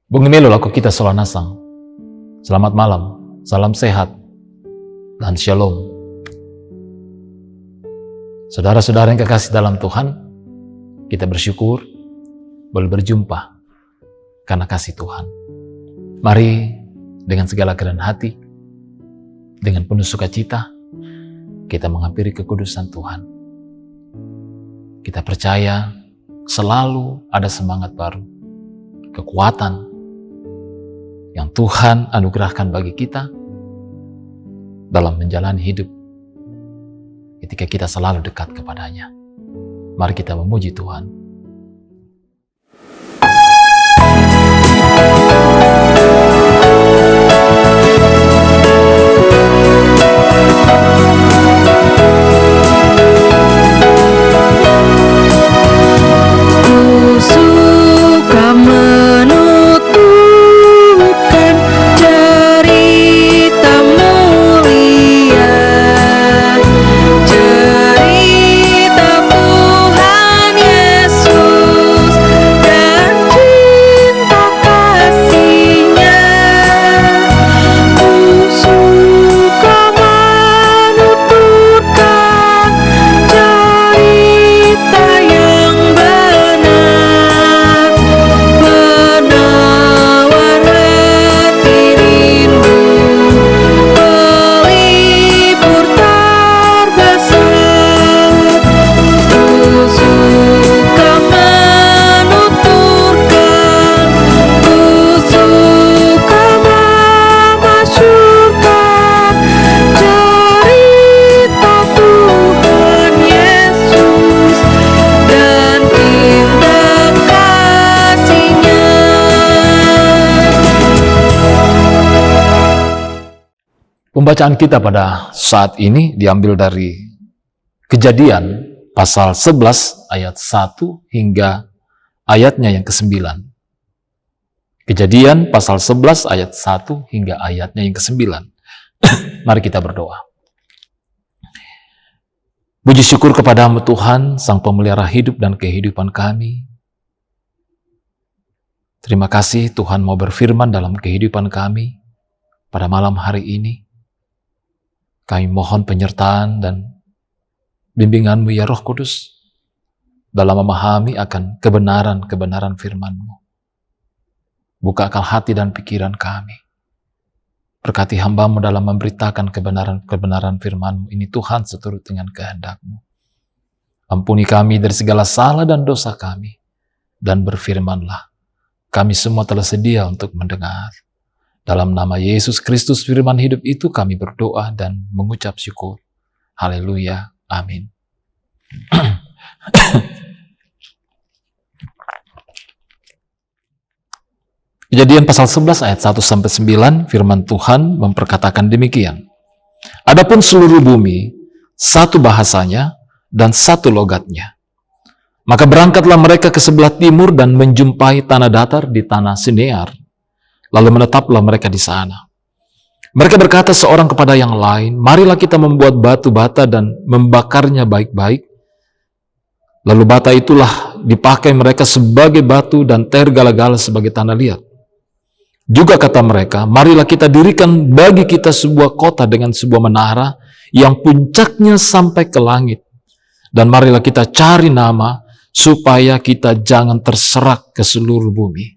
Bungi melo laku kita solanasang. Selamat malam, salam sehat, dan shalom. Saudara-saudara yang kekasih dalam Tuhan, kita bersyukur boleh berjumpa karena kasih Tuhan. Mari dengan segala kerendahan hati, dengan penuh sukacita, kita menghampiri kekudusan Tuhan. Kita percaya selalu ada semangat baru, kekuatan yang Tuhan anugerahkan bagi kita dalam menjalani hidup ketika kita selalu dekat kepadanya. Mari kita memuji Tuhan. Pembacaan kita pada saat ini diambil dari Kejadian pasal 11 ayat 1 hingga ayatnya yang ke-9. Kejadian pasal 11 ayat 1 hingga ayatnya yang ke-9. Mari kita berdoa. Puji syukur kepadamu Tuhan, Sang Pemelihara hidup dan kehidupan kami. Terima kasih Tuhan mau berfirman dalam kehidupan kami pada malam hari ini. Kami mohon penyertaan dan bimbingan-Mu ya Roh Kudus dalam memahami akan kebenaran-kebenaran firman-Mu. Buka akal hati dan pikiran kami. Berkati hamba-Mu dalam memberitakan kebenaran-kebenaran firman-Mu ini Tuhan seturut dengan kehendak-Mu. Ampuni kami dari segala salah dan dosa kami, dan berfirmanlah, kami semua telah sedia untuk mendengar. Dalam nama Yesus Kristus firman hidup itu kami berdoa dan mengucap syukur. Haleluya. Amin. Kejadian pasal 11 ayat 1-9 firman Tuhan memperkatakan demikian. Adapun seluruh bumi, satu bahasanya dan satu logatnya. Maka berangkatlah mereka ke sebelah timur dan menjumpai tanah datar di tanah Sinear. Lalu menetaplah mereka di sana. Mereka berkata seorang kepada yang lain, marilah kita membuat batu bata dan membakarnya baik-baik. Lalu bata itulah dipakai mereka sebagai batu dan tergala-gala sebagai tanah liat. Juga kata mereka, marilah kita dirikan bagi kita sebuah kota dengan sebuah menara yang puncaknya sampai ke langit. Dan marilah kita cari nama supaya kita jangan terserak ke seluruh bumi.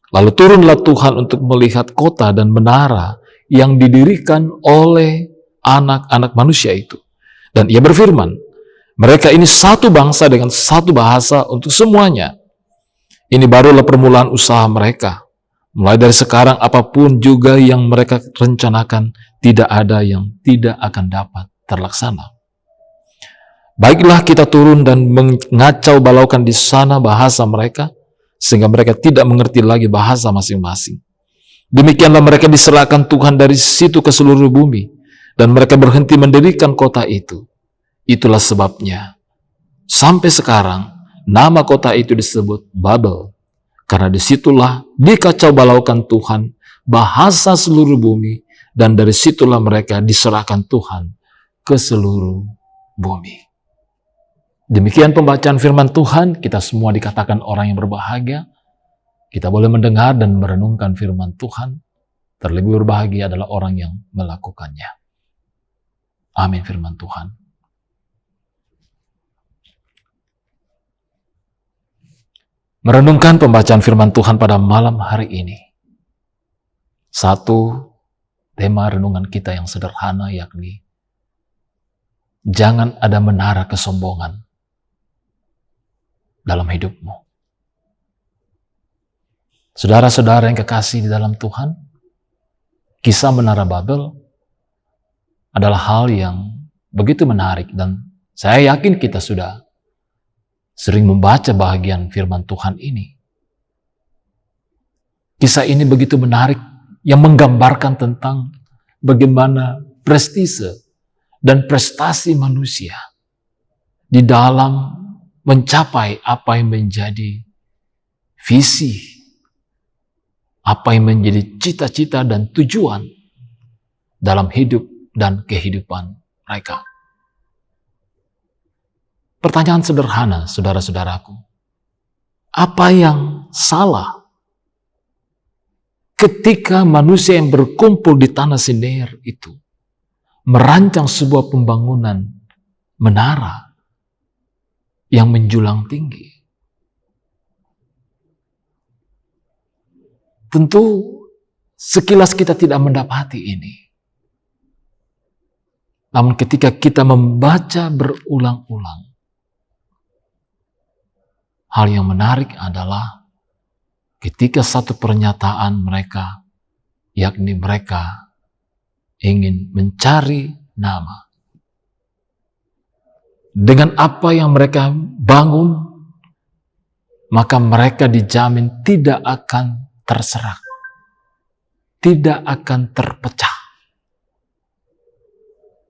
Lalu turunlah Tuhan untuk melihat kota dan menara yang didirikan oleh anak-anak manusia itu. Dan ia berfirman, mereka ini satu bangsa dengan satu bahasa untuk semuanya. Ini barulah permulaan usaha mereka. Mulai dari sekarang apapun juga yang mereka rencanakan, tidak ada yang tidak akan dapat terlaksana. Baiklah kita turun dan mengacau balaukan di sana bahasa mereka, sehingga mereka tidak mengerti lagi bahasa masing-masing. Demikianlah mereka diserahkan Tuhan dari situ ke seluruh bumi, dan mereka berhenti mendirikan kota itu. Itulah sebabnya, sampai sekarang, nama kota itu disebut Babel, karena disitulah dikacau balaukan Tuhan, bahasa seluruh bumi, dan dari situlah mereka diserahkan Tuhan ke seluruh bumi. Demikian pembacaan firman Tuhan, kita semua dikatakan orang yang berbahagia, Kita boleh mendengar dan merenungkan firman Tuhan. Terlebih berbahagia adalah orang yang melakukannya. Amin firman Tuhan. Merenungkan pembacaan firman Tuhan pada malam hari ini. Satu tema renungan kita yang sederhana, yakni jangan ada menara kesombongan dalam hidupmu. Saudara-saudara yang kekasih di dalam Tuhan, kisah Menara Babel adalah hal yang begitu menarik, dan saya yakin kita sudah sering membaca bahagian firman Tuhan ini. Kisah ini begitu menarik, yang menggambarkan tentang bagaimana prestise dan prestasi manusia di dalam mencapai apa yang menjadi visi, apa yang menjadi cita-cita dan tujuan dalam hidup dan kehidupan mereka. Pertanyaan sederhana, saudara-saudaraku. Apa yang salah ketika manusia yang berkumpul di tanah Sinear itu merancang sebuah pembangunan menara yang menjulang tinggi? Tentu sekilas kita tidak mendapati ini. Namun ketika kita membaca berulang-ulang, hal yang menarik adalah ketika satu pernyataan mereka, yakni mereka ingin mencari nama. Dengan apa yang mereka bangun, maka mereka dijamin tidak akan terserak, tidak akan terpecah.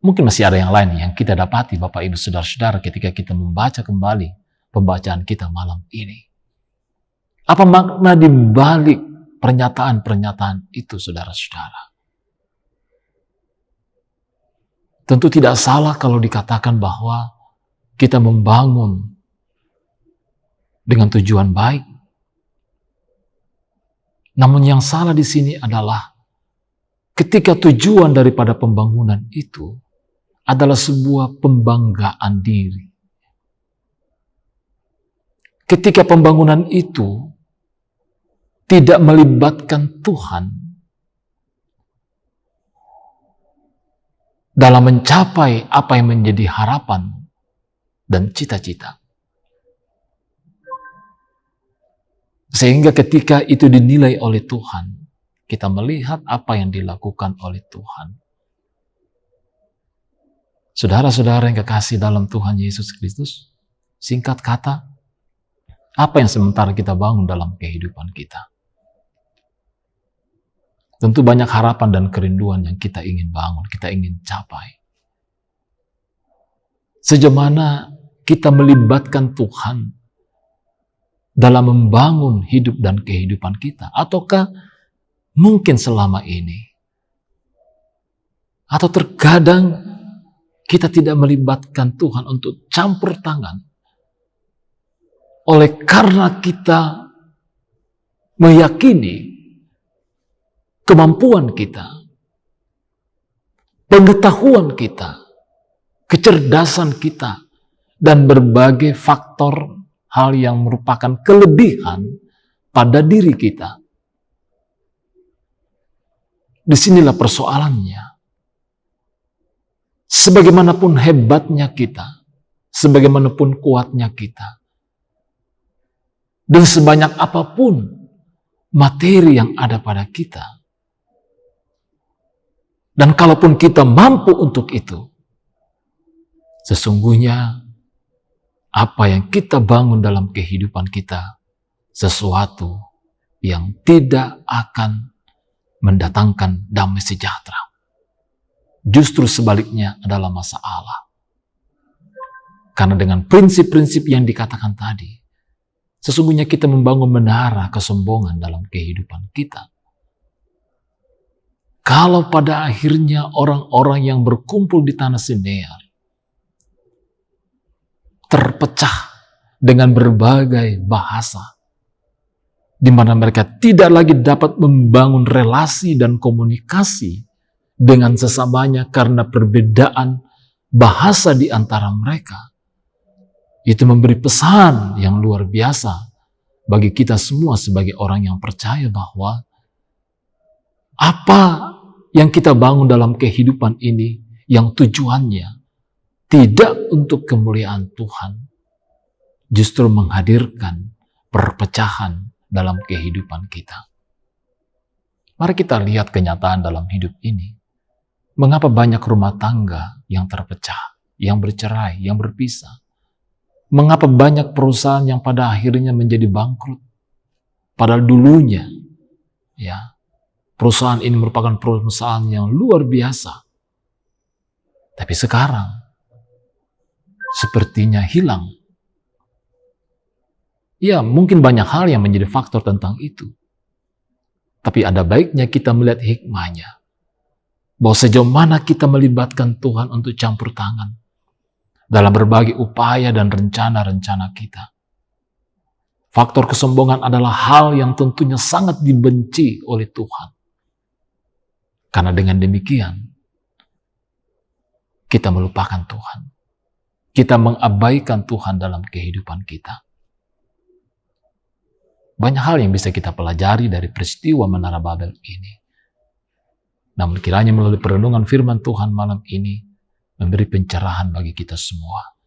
Mungkin masih ada yang lain yang kita dapati, Bapak Ibu Saudara-saudara, ketika kita membaca kembali pembacaan kita malam ini. Apa makna di balik pernyataan-pernyataan itu, saudara-saudara? Tentu tidak salah kalau dikatakan bahwa kita membangun dengan tujuan baik. Namun yang salah di sini adalah ketika tujuan daripada pembangunan itu adalah sebuah pembanggaan diri. Ketika pembangunan itu tidak melibatkan Tuhan dalam mencapai apa yang menjadi harapan dan cita-cita. Sehingga ketika itu dinilai oleh Tuhan, kita melihat apa yang dilakukan oleh Tuhan. Saudara-saudara yang kekasih dalam Tuhan Yesus Kristus, singkat kata, apa yang sementara kita bangun dalam kehidupan kita? Tentu banyak harapan dan kerinduan yang kita ingin bangun, kita ingin capai. Sejauh mana kita melibatkan Tuhan dalam membangun hidup dan kehidupan kita? Ataukah mungkin selama ini, atau terkadang kita tidak melibatkan Tuhan untuk campur tangan oleh karena kita meyakini kemampuan kita, pengetahuan kita, kecerdasan kita, dan berbagai faktor hal yang merupakan kelebihan pada diri kita. Disinilah persoalannya. Sebagaimanapun hebatnya kita, sebagaimanapun kuatnya kita, dan sebanyak apapun materi yang ada pada kita, dan kalaupun kita mampu untuk itu, sesungguhnya apa yang kita bangun dalam kehidupan kita sesuatu yang tidak akan mendatangkan damai sejahtera. Justru sebaliknya adalah masalah. Karena dengan prinsip-prinsip yang dikatakan tadi, sesungguhnya kita membangun menara kesombongan dalam kehidupan kita. Kalau pada akhirnya orang-orang yang berkumpul di tanah Sinear terpecah dengan berbagai bahasa, di mana mereka tidak lagi dapat membangun relasi dan komunikasi dengan sesamanya karena perbedaan bahasa di antara mereka. Itu memberi pesan yang luar biasa bagi kita semua sebagai orang yang percaya bahwa apa yang kita bangun dalam kehidupan ini yang tujuannya tidak untuk kemuliaan Tuhan, justru menghadirkan perpecahan dalam kehidupan kita. Mari kita lihat kenyataan dalam hidup ini. Mengapa banyak rumah tangga yang terpecah, yang bercerai, yang berpisah? Mengapa banyak perusahaan yang pada akhirnya menjadi bangkrut? Padahal dulunya, ya, perusahaan ini merupakan perusahaan yang luar biasa. Tapi sekarang, sepertinya hilang. Ya, mungkin banyak hal yang menjadi faktor tentang itu. Tapi ada baiknya kita melihat hikmahnya. Bahwa sejauh mana kita melibatkan Tuhan untuk campur tangan dalam berbagai upaya dan rencana-rencana kita. Faktor kesombongan adalah hal yang tentunya sangat dibenci oleh Tuhan. Karena dengan demikian, kita melupakan Tuhan. Kita mengabaikan Tuhan dalam kehidupan kita. Banyak hal yang bisa kita pelajari dari peristiwa Menara Babel ini. Namun kiranya melalui perenungan firman Tuhan malam ini, memberi pencerahan bagi kita semua.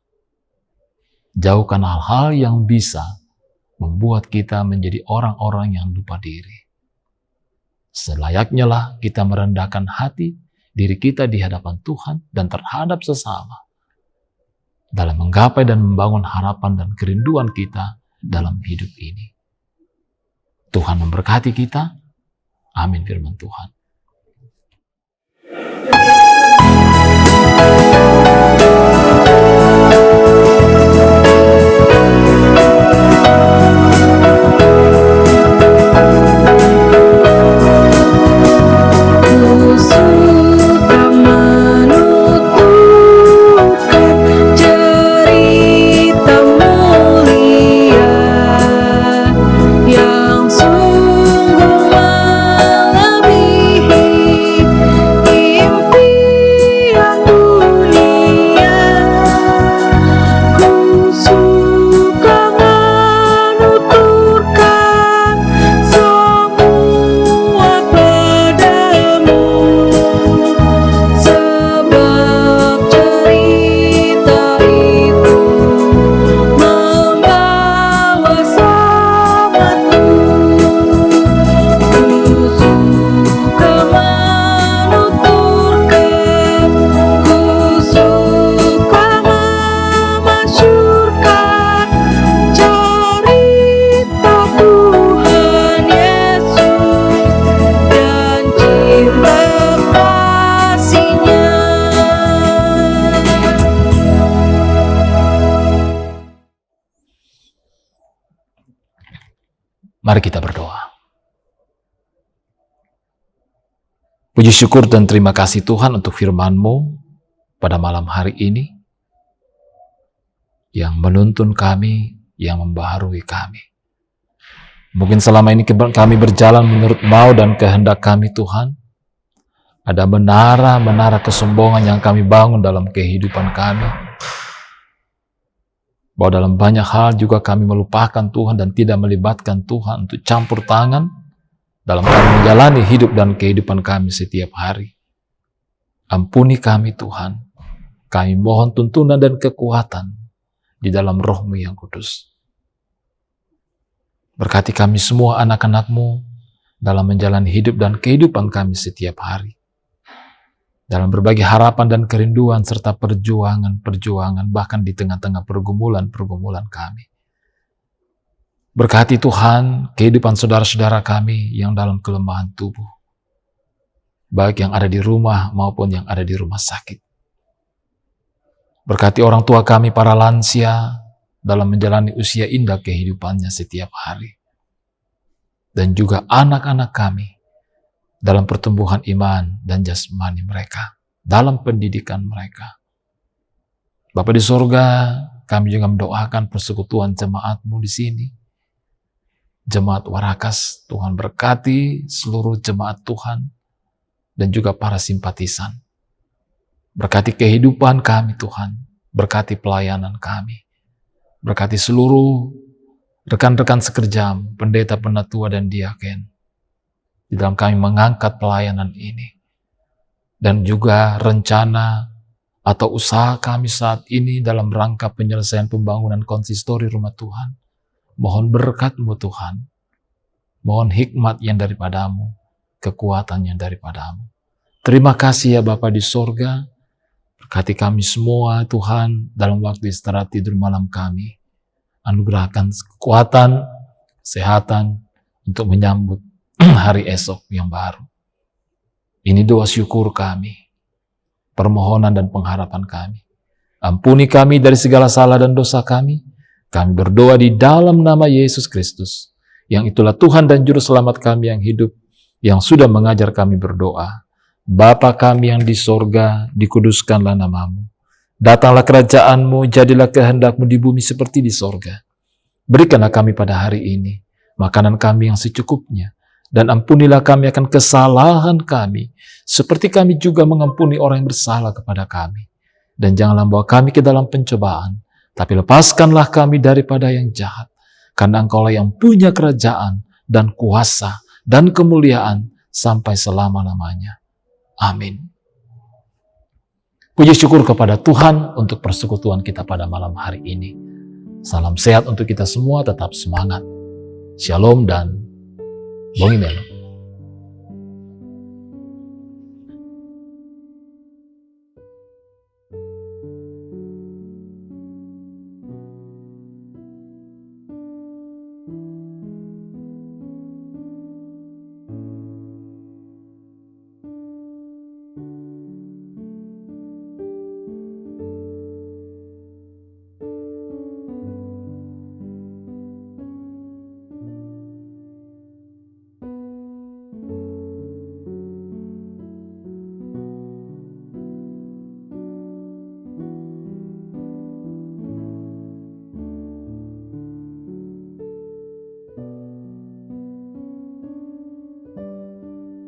Jauhkan hal-hal yang bisa membuat kita menjadi orang-orang yang lupa diri. Selayaknya lah kita merendahkan hati diri kita di hadapan Tuhan dan terhadap sesama dalam menggapai dan membangun harapan dan kerinduan kita dalam hidup ini. Tuhan memberkati kita. Amin firman Tuhan. Mari kita berdoa. Puji syukur dan terima kasih Tuhan untuk firman-Mu pada malam hari ini yang menuntun kami, yang membaharui kami. Mungkin selama ini kami berjalan menurut mau dan kehendak kami Tuhan. Ada menara-menara kesombongan yang kami bangun dalam kehidupan kami. Bahwa dalam banyak hal juga kami melupakan Tuhan dan tidak melibatkan Tuhan untuk campur tangan dalam kami menjalani hidup dan kehidupan kami setiap hari. Ampuni kami Tuhan. Kami mohon tuntunan dan kekuatan di dalam Roh-Mu yang kudus. Berkati kami semua anak-anak-Mu dalam menjalani hidup dan kehidupan kami setiap hari. Dalam berbagai harapan dan kerinduan serta perjuangan-perjuangan bahkan di tengah-tengah pergumulan-pergumulan kami. Berkati Tuhan kehidupan saudara-saudara kami yang dalam kelemahan tubuh. Baik yang ada di rumah maupun yang ada di rumah sakit. Berkati orang tua kami para lansia dalam menjalani usia indah kehidupannya setiap hari. Dan juga anak-anak kami dalam pertumbuhan iman dan jasmani mereka, dalam pendidikan mereka. Bapa di surga, kami juga mendoakan persekutuan jemaat-Mu di sini. jemaat Warakas. Tuhan berkati seluruh jemaat Tuhan dan juga para simpatisan. Berkati kehidupan kami Tuhan, berkati pelayanan kami, berkati seluruh rekan-rekan sekerjam, pendeta, penatua, dan diaken di dalam kami mengangkat pelayanan ini. Dan juga rencana atau usaha kami saat ini dalam rangka penyelesaian pembangunan konsistori rumah Tuhan. Mohon berkat-Mu Tuhan, mohon hikmat yang daripadamu, kekuatan yang daripadamu. Terima kasih ya Bapa di sorga, berkati kami semua Tuhan dalam waktu istirahat tidur malam kami. Anugerahkan kekuatan, kesehatan untuk menyambut hari esok yang baru. Ini doa syukur kami, permohonan dan pengharapan kami. Ampuni kami dari segala salah dan dosa kami. Kami berdoa di dalam nama Yesus Kristus, yang itulah Tuhan dan Juru Selamat kami yang hidup, yang sudah mengajar kami berdoa. Bapa kami yang di sorga, dikuduskanlah namamu. Datanglah kerajaan-Mu, jadilah kehendak-Mu di bumi seperti di sorga. Berikanlah kami pada hari ini makanan kami yang secukupnya, dan ampunilah kami akan kesalahan kami, seperti kami juga mengampuni orang yang bersalah kepada kami. Dan janganlah bawa kami ke dalam pencobaan, tapi lepaskanlah kami daripada yang jahat, karena Engkaulah yang punya kerajaan dan kuasa dan kemuliaan sampai selama-lamanya. Amin. Puji syukur kepada Tuhan untuk persekutuan kita pada malam hari ini. Salam sehat untuk kita semua, tetap semangat. Shalom dan Bongimelo.